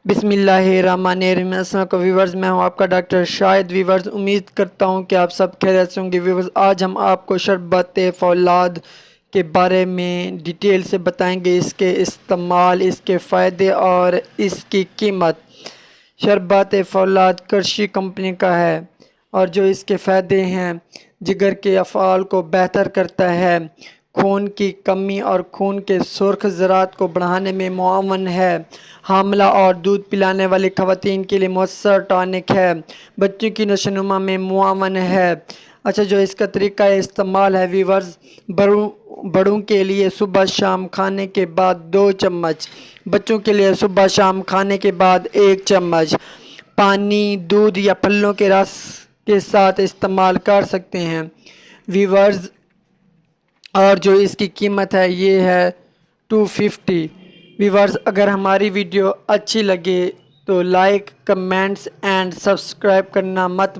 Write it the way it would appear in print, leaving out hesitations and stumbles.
بسم اللہ الرحمن الرحیم۔ السلام علیکم ویورز، میں ہوں آپ کا ڈاکٹر شاہد۔ ویورز، امید کرتا ہوں کہ آپ سب خیریت سے ہوں گے۔ ویورز، آج ہم آپ کو شربت فولاد کے بارے میں ڈیٹیل سے بتائیں گے، اس کے استعمال، اس کے فائدے اور اس کی قیمت۔ شربت فولاد کرشی کمپنی کا ہے اور جو اس کے فائدے ہیں: جگر کے افعال کو بہتر کرتا ہے، خون کی کمی اور خون کے سرخ ذرات کو بڑھانے میں معاون ہے، حاملہ اور دودھ پلانے والی خواتین کے لیے مؤثر ٹانک ہے، بچوں کی نشوونما میں معاون ہے۔ اچھا، جو اس کا طریقہ استعمال ہے ویورز، بڑوں کے لیے صبح شام کھانے کے بعد 2 چمچ، بچوں کے لیے صبح شام کھانے کے بعد 1 چمچ، پانی، دودھ یا پھلوں کے رس کے ساتھ استعمال کر سکتے ہیں ویورز۔ اور جو اس کی قیمت ہے یہ ہے 250۔ ویورز، اگر ہماری ویڈیو اچھی لگے تو لائک، کمنٹس اینڈ سبسکرائب کرنا مت